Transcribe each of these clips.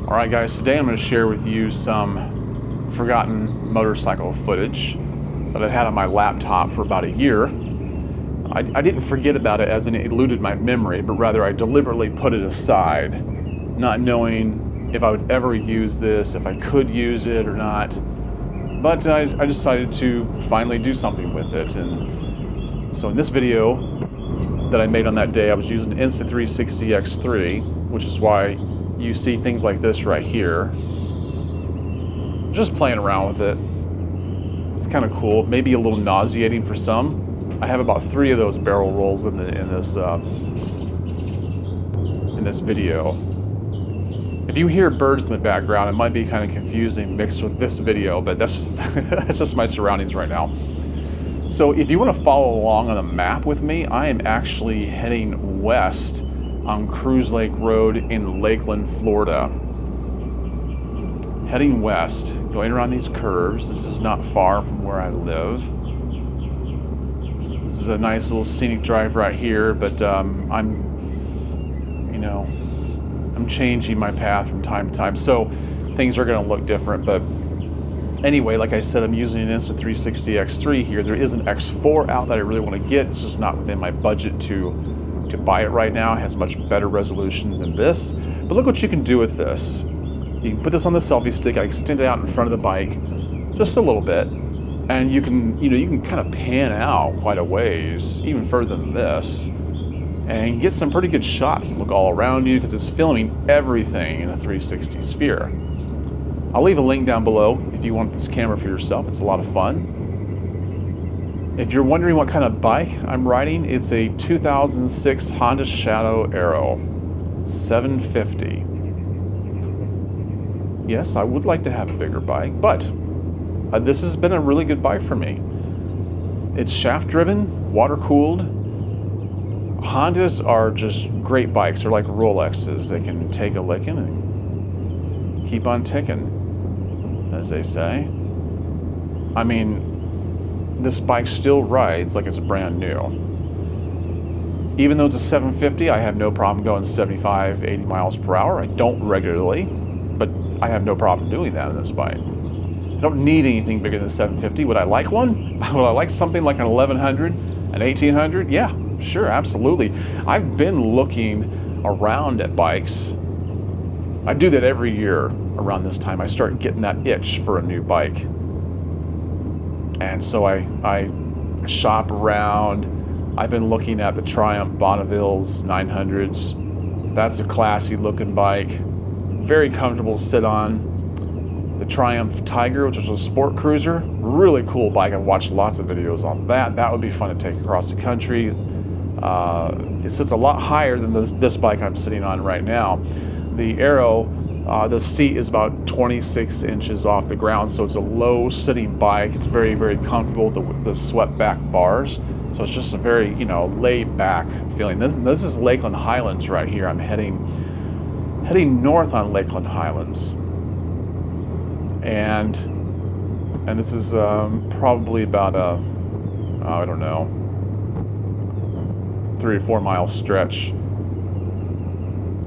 Alright guys, today I'm going to share with you some forgotten motorcycle footage that I've had on my laptop for about a year. I didn't forget about it as in it eluded my memory, but rather I deliberately put it aside, not knowing if I would ever use this, if I could use it or not. But I decided to finally do something with it. And so in this video that I made on that day, I was using an Insta360 X3, which is why you see things like this right here. Just playing around with it. It's kind of cool, maybe a little nauseating for some. I have about 3 of those barrel rolls in this video. If you hear birds in the background, it might be kind of confusing mixed with this video, but that's just that's just my surroundings right now. So if you want to follow along on the map with me, I am actually heading west on Cruise Lake Road in Lakeland, Florida. Heading west, going around these curves. This is not far from where I live. This is a nice little scenic drive right here, but I'm changing my path from time to time, so things are going to look different. But anyway, like I said, I'm using an Insta360 X3 here. There is an X4 out that I really want to get. It's just not within my budget to buy it right now. It has much better resolution than this. But look what you can do with this. You can put this on the selfie stick. I extend it out in front of the bike just a little bit, and you can kind of pan out quite a ways, even further than this, and get some pretty good shots and look all around you because it's filming everything in a 360 sphere. I'll leave a link down below if you want this camera for yourself. It's a lot of fun. If you're wondering what kind of bike I'm riding, it's a 2006 Honda Shadow Aero 750. Yes, I would like to have a bigger bike, but this has been a really good bike for me. It's shaft driven, water cooled. Hondas are just great bikes. They're like Rolexes. They can take a licking and keep on ticking, as they say. I mean, this bike still rides like it's brand new. Even though it's a 750, I have no problem going 75, 80 miles per hour. I don't regularly, but I have no problem doing that in this bike. I don't need anything bigger than 750. Would I like one? Would I like something like an 1100, an 1800? Yeah, sure, absolutely. I've been looking around at bikes. I do that every year around this time. I start getting that itch for a new bike. And so I shop around. I've been looking at the Triumph Bonnevilles 900s. That's a classy looking bike. Very comfortable to sit on. The Triumph Tiger, which is a sport cruiser. Really cool bike. I've watched lots of videos on that. That would be fun to take across the country. It sits a lot higher than this bike I'm sitting on right now. The Aero, the seat is about 26 inches off the ground, so it's a low sitting bike. It's very, very comfortable with the swept back bars. So it's just a very, laid back feeling. This is Lakeland Highlands right here. I'm heading north on Lakeland Highlands. And this is probably about a, I don't know, 3 or 4 mile stretch.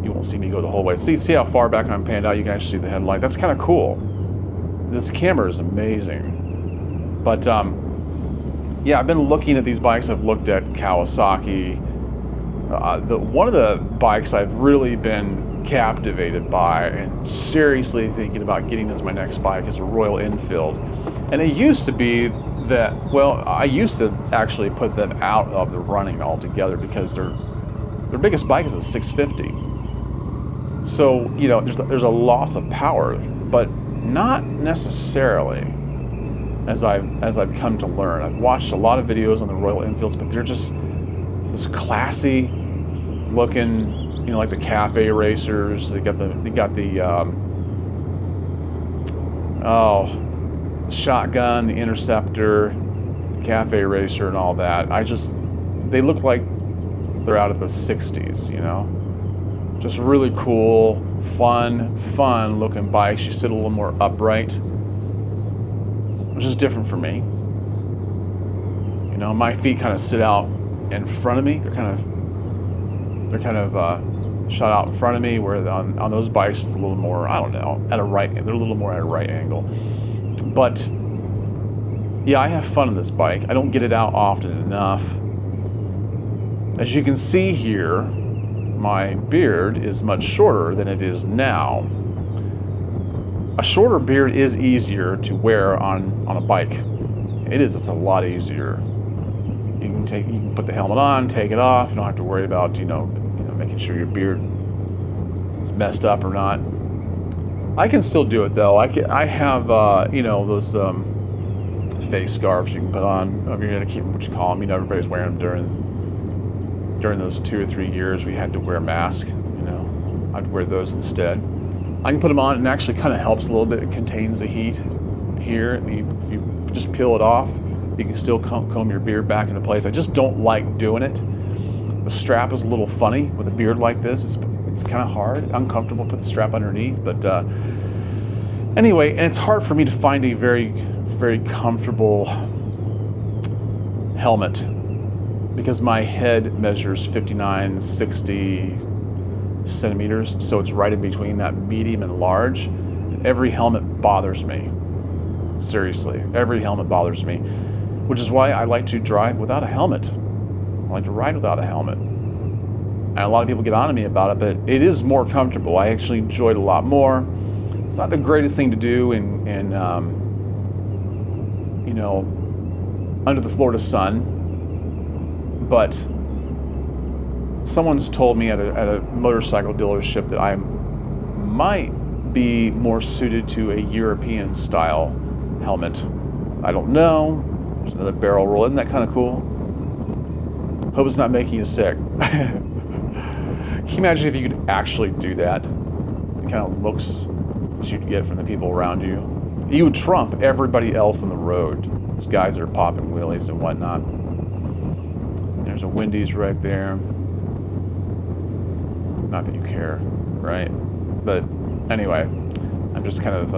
You won't see me go the whole way. See how far back I'm panned out? You guys see the headlight. That's kind of cool. This camera is amazing. But yeah, I've been looking at these bikes. I've looked at Kawasaki. One of the bikes I've really been captivated by and seriously thinking about getting as my next bike is a Royal Enfield. And it used to be that, well, I used to actually put them out of the running altogether because their biggest bike is a 650. So, there's a loss of power, but not necessarily, as I've come to learn. I've watched a lot of videos on the Royal Enfields, but they're just this classy looking, like the cafe racers. They got the shotgun, the Interceptor, the cafe racer, and all that. They look like they're out of the 60s, Just really cool, fun looking bikes. You sit a little more upright, which is different for me. My feet kind of sit out in front of me. They're kind of shot out in front of me, where on those bikes it's a little more, I don't know, they're a little more at a right angle. But yeah, I have fun on this bike. I don't get it out often enough. As you can see here, my beard is much shorter than it is now. A shorter beard is easier to wear on a bike. It's a lot easier. You can put the helmet on, take it off. You don't have to worry about making sure your beard is messed up or not. I can still do it though. I have those face scarves you can put on. You're gonna keep what you call them. Everybody's wearing them during those 2 or 3 years we had to wear masks. I'd wear those instead. I can put them on, and it actually kind of helps a little bit. It contains the heat here. You just peel it off. You can still comb your beard back into place. I just don't like doing it. The strap is a little funny with a beard like this. It's kind of hard, uncomfortable to put the strap underneath. But anyway, and it's hard for me to find a very, very comfortable helmet because my head measures 59, 60 centimeters, so it's right in between that medium and large. Every helmet bothers me. Seriously, every helmet bothers me, which is why I like to drive without a helmet. I like to ride without a helmet. And a lot of people get on to me about it, but it is more comfortable. I actually enjoy it a lot more. It's not the greatest thing to do in under the Florida sun, but someone's told me at a motorcycle dealership that I might be more suited to a European style helmet. I don't know. There's another barrel roll. Isn't that kind of cool? Hope it's not making you sick. Can you imagine if you could actually do that? The kind of looks that you'd get from the people around you. You would trump everybody else on the road. Those guys that are popping wheelies and whatnot. There's a Wendy's right there. Not that you care, right? But anyway, I'm just kind of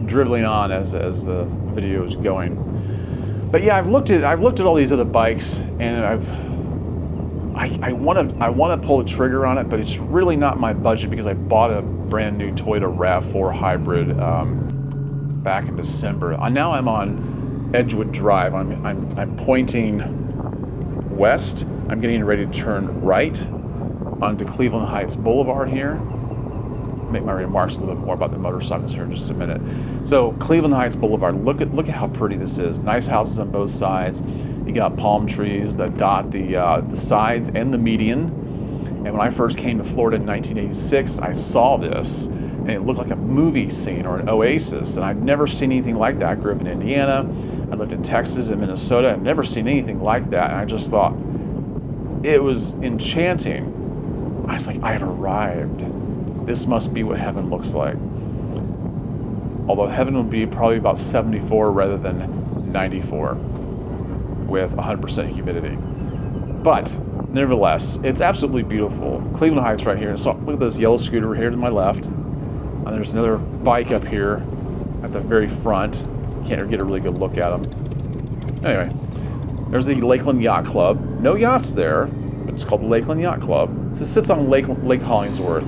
dribbling on as the video is going. But yeah, I've looked at all these other bikes, and I want to pull the trigger on it, but it's really not my budget because I bought a brand new Toyota RAV4 hybrid back in December. Now I'm on Edgewood Drive. I'm pointing west. I'm getting ready to turn right onto Cleveland Heights Boulevard here. Make my remarks a little bit more about the motorcycles here in just a minute. So Cleveland Heights Boulevard, look at how pretty this is. Nice houses on both sides. You got palm trees that dot the sides and the median. And when I first came to Florida in 1986, I saw this, and it looked like a movie scene or an oasis. And I'd never seen anything like that. I grew up in Indiana. I lived in Texas and Minnesota. I'd never seen anything like that. And I just thought it was enchanting. I was like, I've arrived. This must be what heaven looks like. Although heaven would be probably about 74 rather than 94 with 100% humidity. But nevertheless, it's absolutely beautiful. Cleveland Heights right here. So look at this yellow scooter here to my left. And there's another bike up here at the very front. Can't get a really good look at them. Anyway, there's the Lakeland Yacht Club. No yachts there, but it's called the Lakeland Yacht Club. This sits on Lake Hollingsworth.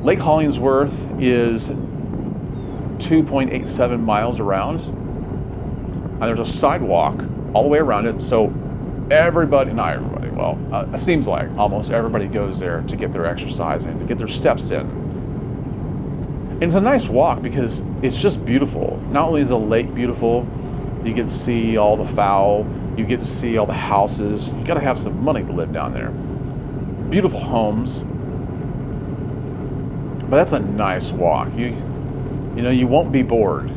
Lake Hollingsworth is 2.87 miles around, and there's a sidewalk all the way around it, so not everybody, well, it seems like almost everybody goes there to get their exercise in, to get their steps in. And it's a nice walk because it's just beautiful. Not only is the lake beautiful, you get to see all the fowl, you get to see all the houses. You gotta have some money to live down there. Beautiful homes. But that's a nice walk. You won't be bored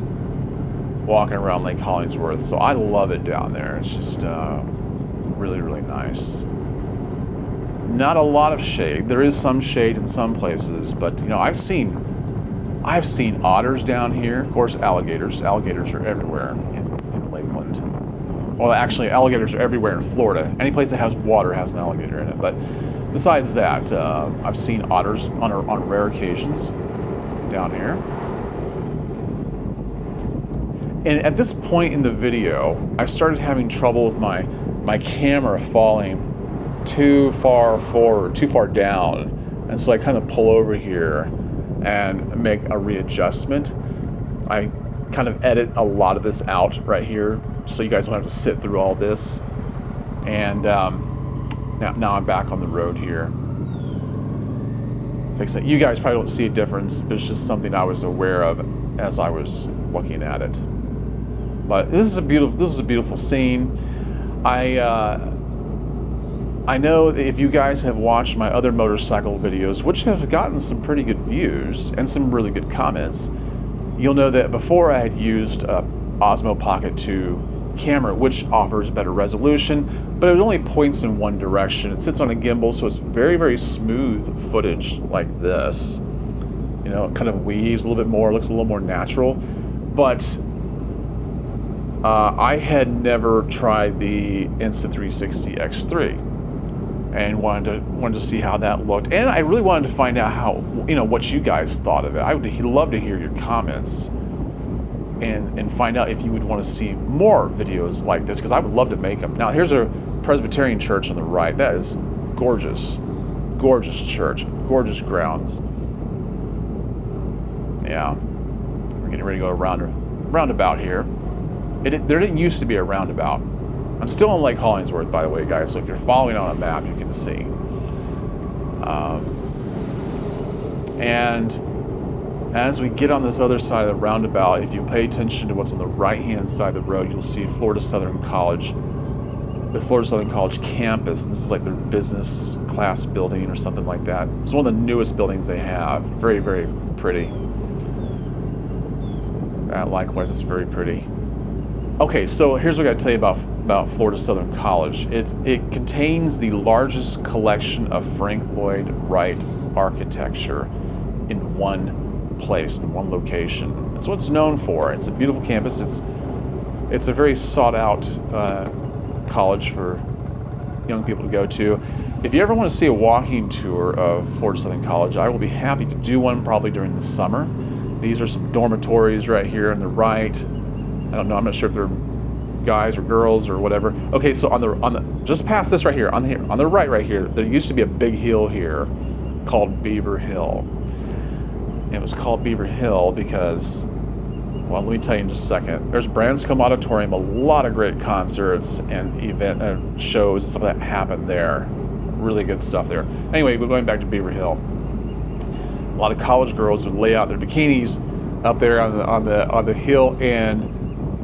walking around Lake Hollingsworth. So I love it down there. It's just really, really nice. Not a lot of shade. There is some shade in some places, but I've seen otters down here. Of course, alligators. Alligators are everywhere in Lakeland. Well, actually, alligators are everywhere in Florida. Any place that has water has an alligator in it. But besides that, I've seen otters on rare occasions down here. And at this point in the video, I started having trouble with my camera falling too far forward, too far down. And so I kind of pull over here and make a readjustment. I kind of edit a lot of this out right here, so you guys don't have to sit through all this. And now I'm back on the road here. Fix it. You guys probably don't see a difference, but it's just something I was aware of as I was looking at it. But this is a beautiful scene. I know that if you guys have watched my other motorcycle videos, which have gotten some pretty good views and some really good comments, you'll know that before I had used a Osmo Pocket 2 camera, which offers better resolution, but it only points in one direction. It sits on a gimbal, so it's very, very smooth footage like this. You know, it kind of weaves a little bit more, looks a little more natural. But I had never tried the Insta360 X3 and wanted to see how that looked. And I really wanted to find out how, what you guys thought of it. I would love to hear your comments and find out if you would want to see more videos like this, because I would love to make them. Now, here's a Presbyterian church on the right. That is gorgeous. Gorgeous church. Gorgeous grounds. Yeah. We're getting ready to go roundabout here. There didn't used to be a roundabout. I'm still in Lake Hollingsworth, by the way, guys, so if you're following on a map, you can see. And as we get on this other side of the roundabout, if you pay attention to what's on the right-hand side of the road, you'll see Florida Southern College, the Florida Southern College campus. This is like their business class building or something like that. It's one of the newest buildings they have. Very, very pretty. Likewise, it's very pretty. Okay, so here's what I got to tell you about Florida Southern College. It contains the largest collection of Frank Lloyd Wright architecture in one place, in one location. That's what it's known for. It's a beautiful campus. It's a very sought out college for young people to go to. If you ever want to see a walking tour of Florida Southern College, I will be happy to do one probably during the summer. These are some dormitories right here on the right. I don't know, I'm not sure if they're guys or girls or whatever. Okay, so on the just past this right here, on the right here, there used to be a big hill here called Beaver Hill. It was called Beaver Hill because, well, let me tell you in just a second. There's Branscombe Auditorium, a lot of great concerts and shows and stuff that happened there. Really good stuff there. Anyway, we're going back to Beaver Hill. A lot of college girls would lay out their bikinis up there on the hill and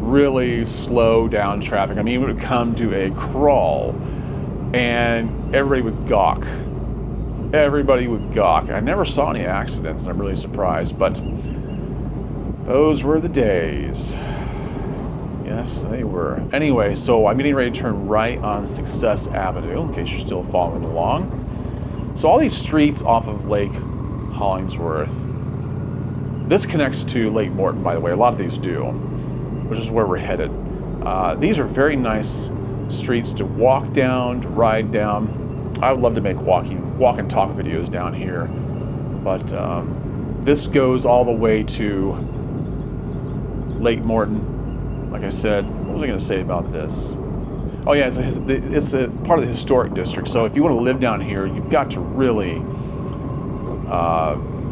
really slow down traffic. I mean, it would come to a crawl, and everybody would gawk. Everybody would gawk. I never saw any accidents, and I'm really surprised, but those were the days. Yes, they were. Anyway, so I'm getting ready to turn right on Success Avenue, in case you're still following along. So all these streets off of Lake Hollingsworth, this connects to Lake Morton, by the way. A lot of these do, which is where we're headed. These are very nice streets to walk down, to ride down. I would love to make walk and talk videos down here, but this goes all the way to Lake Morton. Like I said, what was I going to say about this? Oh yeah, it's a part of the historic district. So if you want to live down here, you've got to really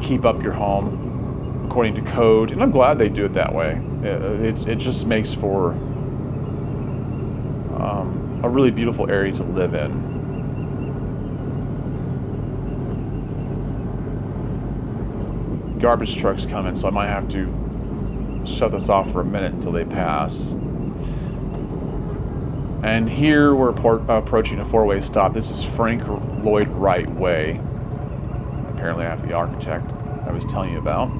keep up your home according to code, and I'm glad they do it that way. It just makes for a really beautiful area to live in. Garbage trucks coming, so I might have to shut this off for a minute until they pass. And here we're approaching a four-way stop. This is Frank Lloyd Wright Way. Apparently I have the architect I was telling you about.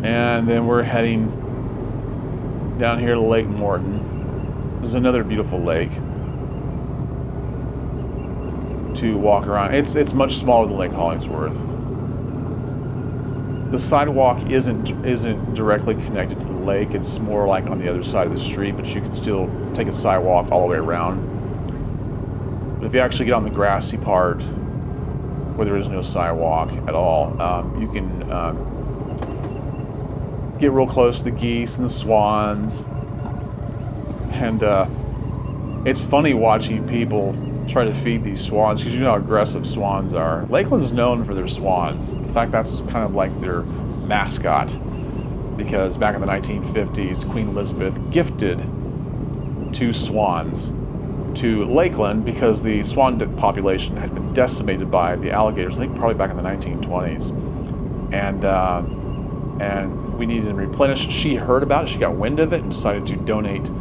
And then we're heading down here to Lake Morton. This is another beautiful lake to walk around. It's much smaller than Lake Hollingsworth. The sidewalk isn't directly connected to the lake. It's more like on the other side of the street, but you can still take a sidewalk all the way around. But if you actually get on the grassy part where there is no sidewalk at all, you can get real close to the geese and the swans, And it's funny watching people try to feed these swans, because you know how aggressive swans are. Lakeland's known for their swans. In fact, that's kind of like their mascot, because back in the 1950s, Queen Elizabeth gifted 2 swans to Lakeland because the swan population had been decimated by the alligators, I think probably back in the 1920s. And we needed to replenish. She heard about it, she got wind of it, and decided to donate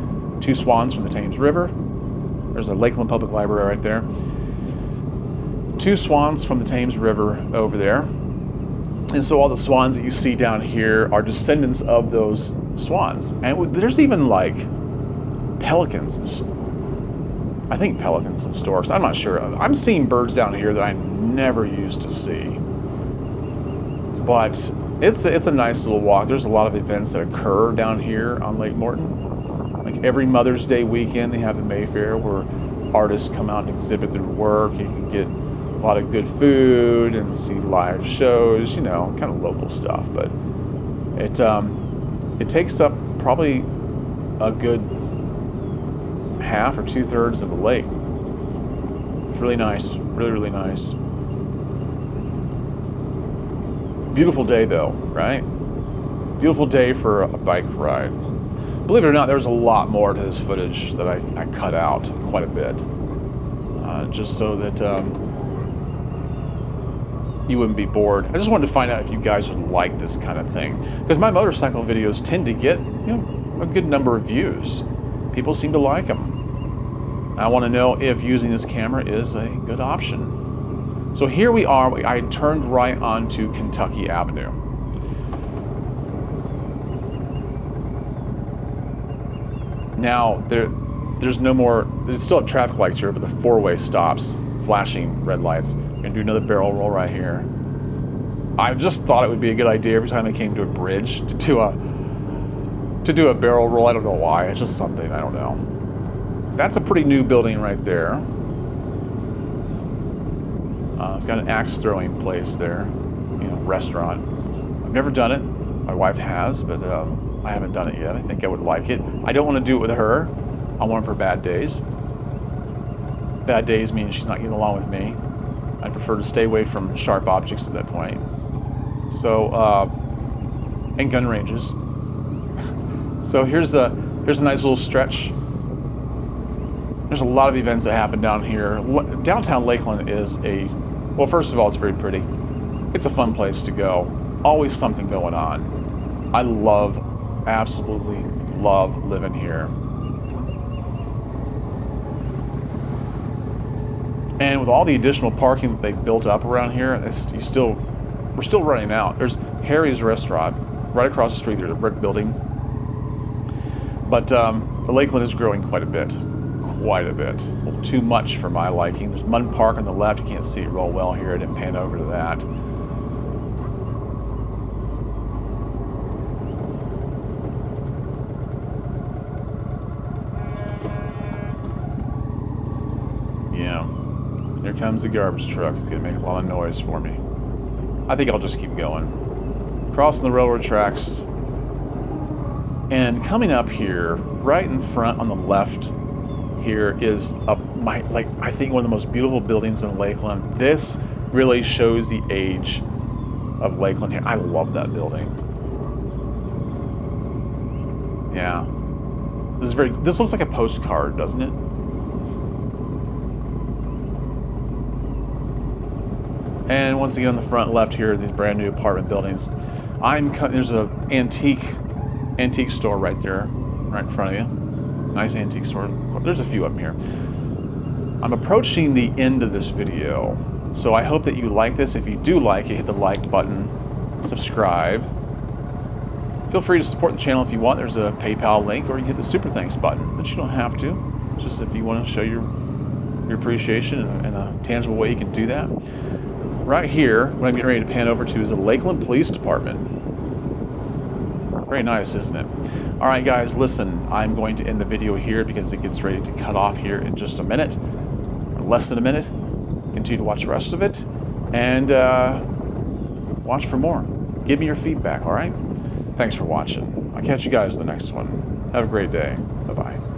2 swans from the Thames River. There's a Lakeland Public Library right there. 2 swans from the Thames River over there. And so all the swans that you see down here are descendants of those swans. And there's even like pelicans. I think pelicans and storks. I'm not sure. I'm seeing birds down here that I never used to see. But it's a nice little walk. There's a lot of events that occur down here on Lake Morton. Like every Mother's Day weekend, they have the Mayfair where artists come out and exhibit their work. You can get a lot of good food and see live shows, you know, kind of local stuff. But it takes up probably a good half or 2/3 of the lake. It's really nice, really, really nice. Beautiful day though, right? Beautiful day for a bike ride. Believe it or not, there was a lot more to this footage that I cut out quite a bit, just so that you wouldn't be bored. I just wanted to find out if you guys would like this kind of thing, because my motorcycle videos tend to get, you know, a good number of views. People seem to like them. I want to know if using this camera is a good option. So here we are. I turned right onto Kentucky Avenue. Now, there's no more, there's still traffic lights here, but the 4-way stops, flashing red lights. I'm gonna do another barrel roll right here. I just thought it would be a good idea every time I came to a bridge to do a barrel roll. I don't know why, it's just something, I don't know. That's a pretty new building right there. It's got an axe throwing place there, you know, restaurant. I've never done it, my wife has, but I haven't done it yet. I think I would like it. I don't want to do it with her. I want it for bad days. Bad days means she's not getting along with me. I prefer to stay away from sharp objects at that point. So, and gun ranges. So here's a nice little stretch. There's a lot of events that happen down here. Downtown Lakeland is well, first of all, it's very pretty. It's a fun place to go. Always something going on. I absolutely love living here. And with all the additional parking that they've built up around here, we're still running out. There's Harry's Restaurant right across the street. There's a brick building. But the Lakeland is growing quite a bit. Quite a bit. A little too much for my liking. There's Munn Park on the left. You can't see it real well here. I didn't pan over to that. Yeah. Here comes the garbage truck. It's going to make a lot of noise for me. I think I'll just keep going. Crossing the railroad tracks. And coming up here, right in front on the left here is I think one of the most beautiful buildings in Lakeland. This really shows the age of Lakeland here. I love that building. Yeah. This looks like a postcard, doesn't it? And once again on the front left here, these brand new apartment buildings. There's an antique store right there, right in front of you. Nice antique store. There's a few of them here. I'm approaching the end of this video, so I hope that you like this. If you do like it, hit the like button, subscribe. Feel free to support the channel if you want. There's a PayPal link, or you hit the super thanks button, but you don't have to. Just if you want to show your appreciation in a tangible way, you can do that. Right here, what I'm getting ready to pan over to is the Lakeland Police Department. Very nice, isn't it? All right, guys, listen, I'm going to end the video here because it gets ready to cut off here in just a minute, or less than a minute. Continue to watch the rest of it, and watch for more. Give me your feedback, all right? Thanks for watching. I'll catch you guys in the next one. Have a great day. Bye-bye.